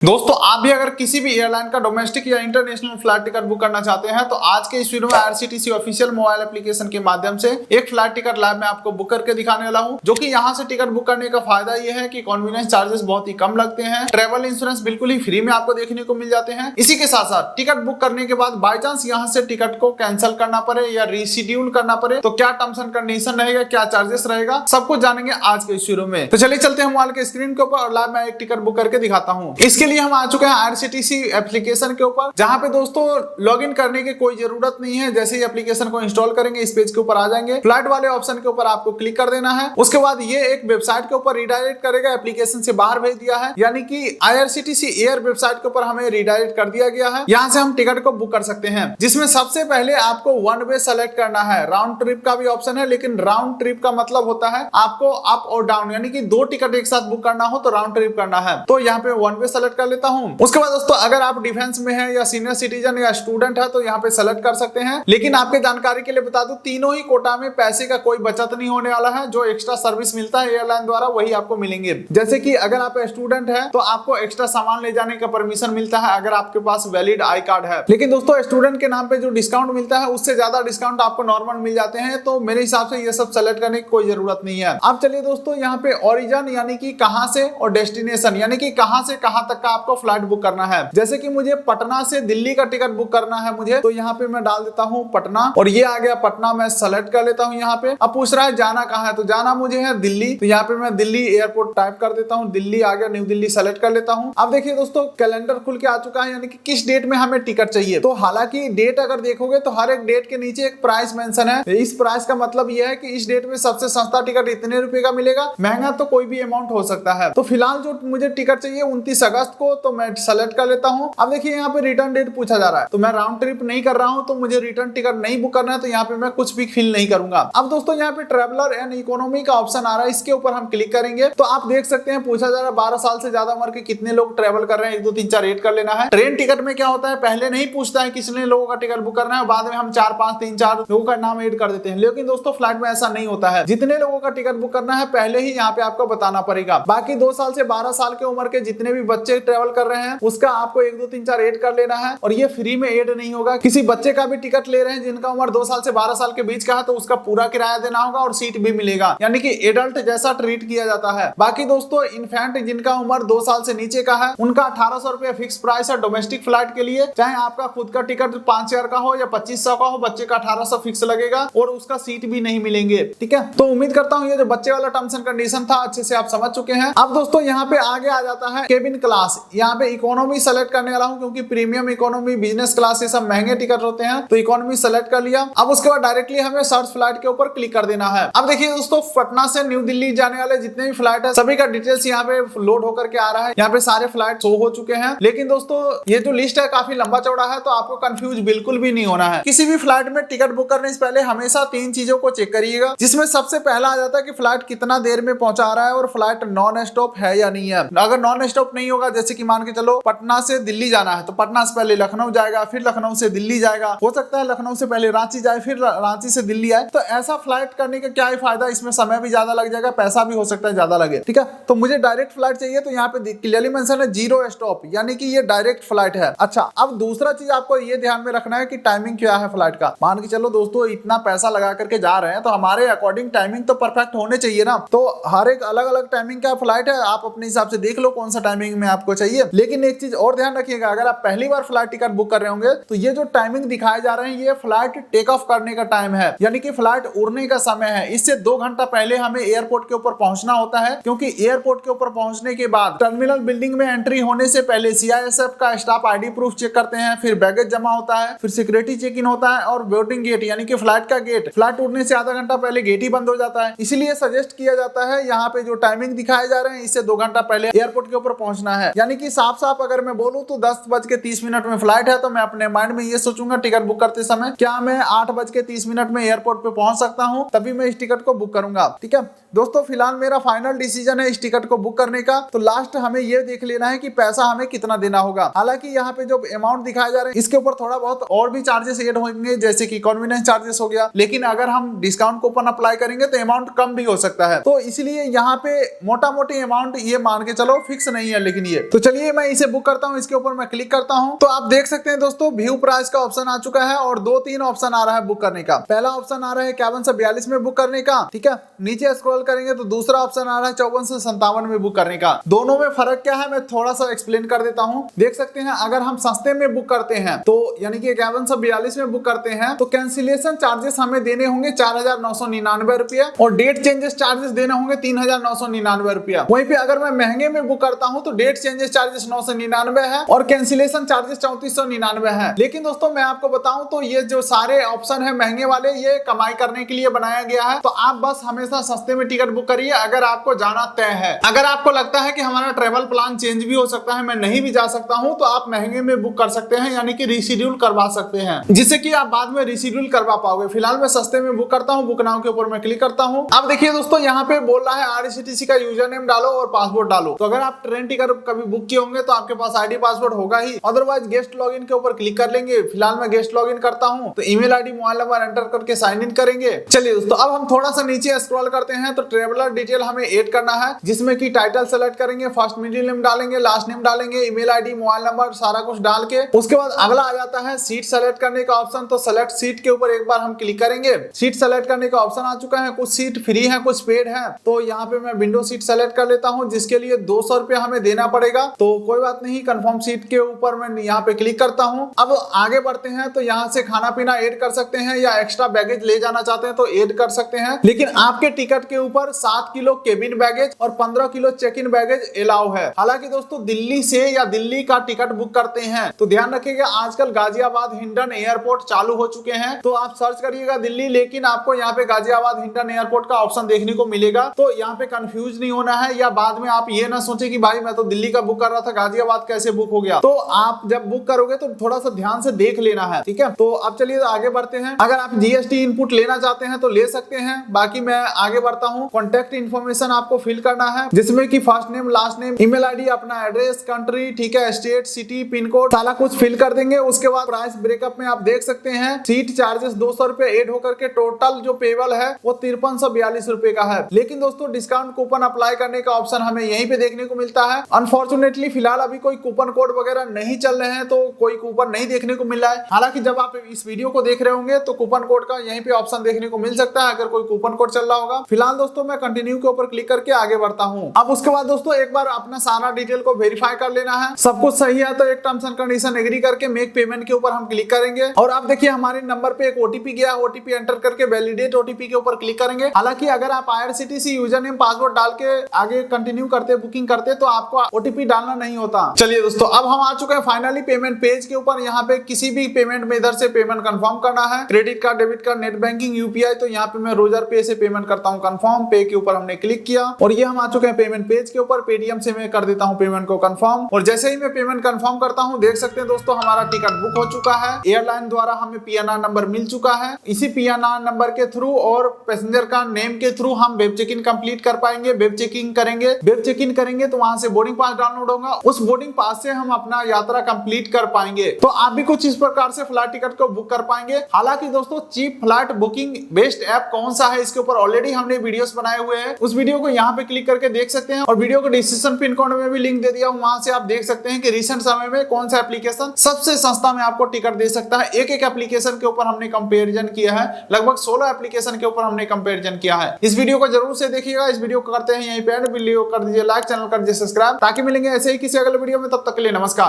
दोस्तों आप भी अगर किसी भी एयरलाइन का डोमेस्टिक या इंटरनेशनल फ्लाइट टिकट बुक करना चाहते हैं तो आज के इस वीडियो में आईआरसीटीसी ऑफिशियल मोबाइल एप्लीकेशन के माध्यम से एक फ्लाइट टिकट लाइव में आपको बुक करके दिखाने वाला हूं। जो कि यहां से टिकट बुक करने का फायदा यह है कि कन्वीनियंस चार्जेस बहुत ही कम लगते हैं, ट्रेवल इंश्योरेंस बिल्कुल ही फ्री में आपको देखने को मिल जाते हैं। इसी के साथ साथ टिकट बुक करने के बाद बाई चांस यहाँ से टिकट को कैंसिल करना पड़े या रीशेड्यूल करना पड़े तो क्या टर्म्स एंड कंडीशन रहेगा, क्या चार्जेस रहेगा, सब कुछ जानेंगे आज के इस वीडियो में। तो चलिए चलते हैं मोबाइल के स्क्रीन के ऊपर और लाइव में एक टिकट बुक करके दिखाता हूँ। इसके लिए हम आ चुके हैं आईआरसीटीसी एप्लीकेशन के ऊपर, जहां पे दोस्तों लॉगिन करने की कोई जरूरत नहीं है। जैसे ही एप्लीकेशन को इंस्टॉल करेंगे इस पेज के ऊपर आ जाएंगे, फ्लाइट वाले ऑप्शन के ऊपर आपको क्लिक कर देना है। उसके बाद ये एक वेबसाइट के ऊपर रिडायरेक्ट करेगा, एप्लीकेशन से बाहर भेज दिया है, यानी कि आईआरसीटीसी एयर वेबसाइट के ऊपर हमें रिडायरेक्ट कर दिया गया है। यहाँ से हम टिकट को बुक कर सकते हैं, जिसमें सबसे पहले आपको वन वे सेलेक्ट करना है। राउंड ट्रिप का भी ऑप्शन है, लेकिन राउंड ट्रिप का मतलब होता है आपको अप और डाउन, यानी कि दो टिकट एक साथ बुक करना हो तो राउंड ट्रिप करना है। तो यहाँ पे वन वे सेलेक्ट कर लेता हूँ। उसके बाद दोस्तों अगर आप डिफेंस में हैं या सीनियर सिटीजन या स्टूडेंट है तो यहाँ पे सेलेक्ट कर सकते हैं। लेकिन आपके जानकारी के लिए बता दूं, तीनों ही कोटा में पैसे का कोई बचत नहीं होने वाला है। जो एक्स्ट्रा सर्विस मिलता है एयरलाइन द्वारा वही आपको मिलेंगे। जैसे कि अगर आप स्टूडेंट है तो आपको एक्स्ट्रा सामान ले जाने का परमिशन मिलता है अगर आपके पास वैलिड आई कार्ड है। लेकिन दोस्तों स्टूडेंट के नाम पे जो डिस्काउंट मिलता है उससे ज्यादा डिस्काउंट आपको नॉर्मल मिल जाते हैं। तो मेरे हिसाब से ये सब सेलेक्ट करने की कोई जरूरत नहीं है। अब चलिए दोस्तों यहाँ पे ओरिजिन यानी कि कहां से और डेस्टिनेशन यानी कि कहां से कहां तक का आपको फ्लाइट बुक करना है। जैसे कि मुझे पटना से दिल्ली का टिकट बुक करना है मुझे, तो यहाँ पे मैं डाल देता हूँ पटना और ये आ गया पटना। मैं सेलेक्ट कर लेता हूँ यहाँ पे। अब पूछ रहा है जाना कहाँ है, तो जाना मुझे है दिल्ली, तो यहाँ पे मैं दिल्ली एयरपोर्ट टाइप कर देता हूँ। दिल्ली आ गया, न्यू दिल्ली सेलेक्ट कर लेता हूँ। अब देखिए दोस्तों कैलेंडर खुल के आ चुका है, यानी कि किस डेट में हमें टिकट चाहिए। तो हालांकि डेट अगर देखोगे तो हर एक डेट के नीचे एक प्राइस मेंशन है। इस प्राइस का मतलब यह है कि इस डेट में सबसे सस्ता टिकट इतने रुपए का मिलेगा, महंगा तो कोई भी अमाउंट हो सकता है। तो फिलहाल जो मुझे टिकट चाहिए 29 अगस्त को, तो मैं सेलेक्ट कर लेता हूँ। अब देखिए यहाँ पे रिटर्न डेट पूछा जा रहा है, तो मैं राउंड ट्रिप नहीं कर रहा हूं तो मुझे रिटर्न टिकट नहीं बुक करना है, तो यहाँ पे मैं कुछ भी फिल नहीं करूंगा। अब दोस्तों यहाँ पे ट्रैवलर एंड इकोनॉमी का ऑप्शन आ रहा है, इसके ऊपर हम क्लिक करेंगे तो आप देख सकते हैं पूछा जा रहा है 12 साल से ज्यादा उम्र के कितने लोग ट्रैवल कर रहे हैं, 1 2 3 4 रेट कर लेना है। ट्रेन टिकट में क्या होता है, पहले नहीं पूछता है कितने लोगों का टिकट बुक करना है, बाद में हम 4 5 3 4 लोगों का नाम ऐड कर देते हैं। लेकिन दोस्तों फ्लाइट में ऐसा नहीं होता है, जितने लोगों का टिकट बुक करना है पहले ही यहाँ पे आपको बताना पड़ेगा। बाकी 2 साल से 12 साल के उम्र के जितने भी बच्चे ट्रेवल कर रहे हैं उसका आपको 1 2 3 4 ऐड कर लेना है। और ये फ्री में ऐड नहीं होगा। किसी बच्चे का भी टिकट ले रहे हैं जिनका उम्र 2 साल से 12 साल के बीच का है तो उसका पूरा किराया देना होगा और सीट भी मिलेगा, यानी कि एडल्ट जैसा ट्रीट किया जाता है। बाकी दोस्तों इन्फेंट जिनका उम्र 2 साल से नीचे का है उनका 1800 रुपया फिक्स प्राइस है डोमेस्टिक फ्लाइट के लिए। चाहे आपका खुद का टिकट 5000 का हो या 2500 का हो, बच्चे का 1800 फिक्स लगेगा और उसका सीट भी नहीं मिलेंगे। ठीक है, तो उम्मीद करता हूँ ये जो बच्चे वाला टर्म्स एंड कंडीशन था अच्छे से आप समझ चुके हैं। अब दोस्तों यहाँ पे आगे आ जाता है केबिन क्लास। यहाँ पे इकोनॉमी सेलेक्ट करने वाला हूँ क्योंकि प्रीमियम इकोनॉमी बिजनेस क्लास ये सब महंगे टिकट होते हैं, तो इकोनॉमी सेलेक्ट कर लिया। अब उसके बाद डायरेक्टली हमें सर्च फ्लाइट के ऊपर क्लिक कर देना है। अब देखिए दोस्तों पटना से न्यू दिल्ली जाने वाले जितने भी फ्लाइट है सभी का डिटेल्स यहाँ पे लोड होकर के आ रहा है। यहाँ पे सारे फ्लाइट शो हो चुके हैं। लेकिन दोस्तों ये जो लिस्ट है काफी लंबा चौड़ा है, तो आपको कंफ्यूज बिल्कुल भी नहीं होना है। किसी भी फ्लाइट में टिकट बुक करने से पहले हमेशा 3 चीजों को चेक करिएगा, जिसमें सबसे पहला आ जाता है कि फ्लाइट कितना देर में पहुंचा रहा है और फ्लाइट नॉन स्टॉप है या नहीं है। अगर नॉन स्टॉप नहीं होगा, जैसे कि मान के चलो पटना से दिल्ली जाना है तो पटना से पहले लखनऊ जाएगा, फिर लखनऊ से दिल्ली जाएगा, हो सकता है लखनऊ से पहले रांची जाए फिर रांची से दिल्ली आए, तो ऐसा फ्लाइट करने का क्या ही फायदा। इसमें समय भी ज्यादा लग जाएगा, पैसा भी हो सकता है ज्यादा लगे। ठीक है, तो मुझे डायरेक्ट फ्लाइट चाहिए, तो यहाँ पे क्लियरली मेंशन है 0 स्टॉप, यानी कि ये डायरेक्ट फ्लाइट है। अच्छा, अब दूसरा चीज आपको ये ध्यान में रखना है कि टाइमिंग क्या है फ्लाइट का। मान के चलो दोस्तों इतना पैसा लगा करके जा रहे हैं तो हमारे अकॉर्डिंग टाइमिंग तो परफेक्ट होने चाहिए ना। तो हर एक अलग अलग टाइमिंग का फ्लाइट है, आप अपने हिसाब से देख लो कौन सा टाइमिंग में आपको चाहिए। लेकिन एक चीज और ध्यान रखिएगा, अगर आप पहली बार फ्लाइट टिकट बुक कर रहे होंगे तो ये जो टाइमिंग दिखाए जा रहे हैं ये फ्लाइट टेक ऑफ करने का टाइम है, यानी कि फ्लाइट उड़ने का समय है। इससे 2 घंटा पहले हमें एयरपोर्ट के ऊपर पहुंचना होता है, क्योंकि एयरपोर्ट के ऊपर पहुंचने के बाद टर्मिनल बिल्डिंग में एंट्री होने से पहले सीआईएसएफ का स्टाफ आईडी प्रूफ चेक करते हैं, फिर बैगेज जमा होता है, फिर सिक्योरिटी चेक इन होता है और बोर्डिंग गेट यानी कि फ्लाइट का गेट, फ्लाइट उड़ने से आधा घंटा पहले गेट ही बंद हो जाता है। इसलिए सजेस्ट किया जाता है यहाँ पे जो टाइमिंग दिखाए जा रहे हैं इससे 2 घंटा पहले एयरपोर्ट के ऊपर पहुंचना है। यानी कि साफ साफ अगर मैं बोलूं तो 10:30 में फ्लाइट है, तो मैं अपने माइंड में ये सोचूंगा टिकट बुक करते समय क्या मैं 8:30 में एयरपोर्ट पे पहुंच सकता हूं, तभी मैं इस टिकट को बुक करूंगा। ठीक है दोस्तों, फिलहाल मेरा फाइनल डिसीजन है इस टिकट को बुक करने का। तो लास्ट हमें ये देख लेना है कि पैसा हमें कितना देना होगा। हालांकि यहाँ पे जो अमाउंट दिखाए जा रहे हैं इसके ऊपर थोड़ा बहुत और भी चार्जेस ऐड होंगे, जैसे कि कन्वीनियंस चार्जेस हो गया। लेकिन अगर हम डिस्काउंट कूपन अप्लाई करेंगे तो अमाउंट कम भी हो सकता है। तो इसलिए यहाँ पे मोटा मोटी अमाउंट ये मान के चलो फिक्स नहीं है, लेकिन ये तो चलिए मैं इसे बुक करता हूँ, इसके ऊपर मैं क्लिक करता हूँ। तो आप देख सकते हैं दोस्तों व्यू प्राइस का ऑप्शन आ चुका है और 2-3 ऑप्शन आ रहा है बुक करने का। पहला ऑप्शन आ रहा है 51 से 42 में बुक करने का, ठीक है। नीचे स्क्रॉल करेंगे तो दूसरा ऑप्शन आ रहा है 54 से 57 में बुक करने का। दोनों में फर्क क्या है मैं थोड़ा सा एक्सप्लेन कर देता हूँ। देख सकते हैं अगर हम सस्ते में बुक करते हैं तो यानी कि 51 से 42 में बुक करते हैं तो कैंसिलेशन चार्जेस हमें देने होंगे 4,999 रुपया और डेट चेंजेस चार्जेस देने होंगे 3,999 रुपया। वहीं पे अगर मैं महंगे में बुक करता हूं तो डेट चेंजेस चार्जेस 999 है और कैंसिलेशन चार्जेस 3499 है। लेकिन दोस्तों मैं आपको बताऊं तो ये जो सारे ऑप्शन है महंगे वाले ये कमाई करने के लिए बनाया गया है। तो आप बस हमेशा सस्ते में टिकट बुक करिए अगर आपको जाना तय है। अगर आपको लगता है कि हमारा ट्रेवल प्लान चेंज भी हो सकता है, मैं नहीं भी जा सकता हूं, तो आप महंगे में बुक कर सकते हैं यानी कि रिशेड्यूल करवा सकते हैं जिससे कि आप बाद में रिशेड्यूल करवा पाओगे। फिलहाल मैं सस्ते में बुक करता हूं, बुक नाउ के ऊपर मैं क्लिक करता हूं। अब देखिए दोस्तों यहाँ पे बोल रहा है आरसीटीसी का यूजर नेम डालो और पासवर्ड डालो। तो अगर आप ट्रेन टिकट कभी बुक किए होंगे तो आपके पास आईडी पासवर्ड होगा ही, अदरवाइज गेस्ट लॉगिन के ऊपर क्लिक कर लेंगे। फिलहाल मैं गेस्ट लॉगिन करता हूं तो email ID mobile number enter करके साइन इन करेंगे। चलिए दोस्तों अब हम थोड़ा सा नीचे स्क्रॉल करते हैं तो ट्रेवलर डिटेल हमें ऐड करना है जिसमें कि टाइटल सेलेक्ट करेंगे, फर्स्ट मिडिल नेम डालेंगे, लास्ट नेम डालेंगे, ईमेल आईडी मोबाइल नंबर सारा कुछ डाल के उसके बाद अगला आ जाता है सीट सेलेक्ट करने का ऑप्शन। तो सेलेक्ट सीट के ऊपर एक बार हम क्लिक करेंगे। सीट सेलेक्ट करने का ऑप्शन आ चुका है, कुछ सीट फ्री है कुछ पेड है। तो यहाँ पे मैं विंडो सीट सेलेक्ट कर लेता हूँ जिसके लिए 200 रुपया हमें देना पड़ेगा। तो कोई बात नहीं, कंफर्म सीट के ऊपर मैं यहाँ पे क्लिक करता हूँ। अब आगे बढ़ते हैं तो यहाँ से खाना पीना ऐड कर सकते हैं या एक्स्ट्रा बैगेज ले जाना चाहते हैं तो ऐड कर सकते हैं। लेकिन आपके टिकट के ऊपर 7 किलो केबिन बैगेज और 15 kilo check in baggage allow है। हालांकि दोस्तों दिल्ली से या दिल्ली का टिकट बुक करते हैं तो ध्यान रखिएगा आजकल गाजियाबाद हिंडन एयरपोर्ट चालू हो चुके हैं। तो आप सर्च करिएगा दिल्ली, लेकिन आपको यहाँ पे गाजियाबाद हिंडन एयरपोर्ट का ऑप्शन देखने को मिलेगा। तो यहाँ पे कंफ्यूज नहीं होना है या बाद में आप ये ना सोचे कि भाई मैं तो दिल्ली का बुक कर रहा था गाजियाबाद कैसे बुक हो गया। तो आप जब बुक करोगे तो थोड़ा सा ध्यान से देख लेना है, ठीक है। तो अब चलिए आगे बढ़ते हैं। अगर आप जीएसटी इनपुट लेना चाहते हैं तो ले सकते हैं, बाकी मैं आगे बढ़ता हूँ। कॉन्टेक्ट इन्फॉर्मेशन आपको फिल करना है जिसमें कि first name, last name, email ID, अपना एड्रेस, कंट्री, ठीक है, स्टेट, सिटी, पिन कोड सारा कुछ फिल कर देंगे। उसके बाद प्राइस ब्रेकअप में आप देख सकते हैं सीट चार्जेस 200 रुपए ऐड होकर के टोटल जो पेबल है वो 5342 रुपए का है। लेकिन दोस्तों डिस्काउंट कूपन अप्लाई करने का ऑप्शन हमें यहीं पे देखने को मिलता है। अनफॉर्चुनेटली फिलहाल अभी कोई कूपन कोड वगैरह नहीं चल रहे हैं तो कोई कूपन नहीं देखने को मिल रहा है। हालांकि जब आप इस वीडियो को देख रहे होंगे तो कूपन कोड का यहीं पे ऑप्शन देखने को मिल सकता है अगर कोई कूपन कोड चल रहा होगा। फिलहाल दोस्तों मैं कंटिन्यू के ऊपर क्लिक करके आगे बढ़ता हूँ। अब उसके बाद दोस्तों एक बार अपना सारा डिटेल को वेरीफाई कर लेना है, सब कुछ सही है तो एक टर्म्स एंड कंडीशन एग्री करके मेक पेमेंट के ऊपर हम क्लिक करेंगे। और आप देखिए हमारे नंबर पे एक ओटीपी गया, ओटीपी एंटर करके वैलिडेट ओटीपी के ऊपर क्लिक करेंगे। हालांकि अगर आप आईआरसीटीसी यूजर नेम पासवर्ड डाल के आगे कंटिन्यू करते बुकिंग करते तो आपको ओटीपी डालना नहीं होता। चलिए दोस्तों अब हम आ चुके हैं फाइनली पेमेंट पेज के ऊपर। यहाँ पे किसी भी पेमेंट मेथड से पेमेंट कंफर्म करना है, credit card, debit card, net banking, UPI. तो यहाँ पे मैं रोजर पे से पेमेंट करता हूँ। कंफर्म पे के ऊपर हमने क्लिक किया और ये हम आ चुके हैं पेमेंट पेज के ऊपर। पेटीएम से मैं कर देता हूँ पेमेंट को कंफर्म और जैसे ही मैं पेमेंट कंफर्म करता हूँ देख सकते हैं दोस्तों हमारा टिकट बुक हो चुका है। एयरलाइन द्वारा हमें पीएनआर नंबर मिल चुका है। इसी पीएनआर नंबर के थ्रू और पैसेंजर का नेम के थ्रू हम वेब चेक इन कंप्लीट कर पाएंगे। वेब चेकिंग करेंगे, वेब चेक इन करेंगे तो वहां से बोर्डिंग पास डाउनलोड होगा। उस बोर्डिंग पास से हम अपना यात्रा कंप्लीट कर पाएंगे। तो आप भी कुछ इस प्रकार से फ्लाइट टिकट को बुक कर पाएंगे। हालांकि दोस्तों cheap flight booking best app कौन सा है इसके ऊपर ऑलरेडी हमने वीडियोस बनाए हुए हैं। उस वीडियो को यहाँ पे क्लिक करके देख सकते हैं और वीडियो को डिस्क्रिप्शन पिन कोड में भी लिंक दे दिया हूं, वहां से आप देख सकते हैं कि रिसेंट समय में कौन सा एप्लीकेशन सबसे सस्ता में आपको टिकट दे सकता है। एक एक एप्लीकेशन के ऊपर हमने कंपैरिजन किया है, लगभग 16 एप्लीकेशन के ऊपर हमने कंपैरिजन किया है। इस वीडियो को जरूर से देखिएगा। इस वीडियो को करते हैं यहीं पे एंड, वीडियो कर दीजिए लाइक, चैनल कर दीजिए सब्सक्राइब, ताकि मिलेंगे ऐसे ही किसी अगले वीडियो में। तब तक के लिए नमस्कार।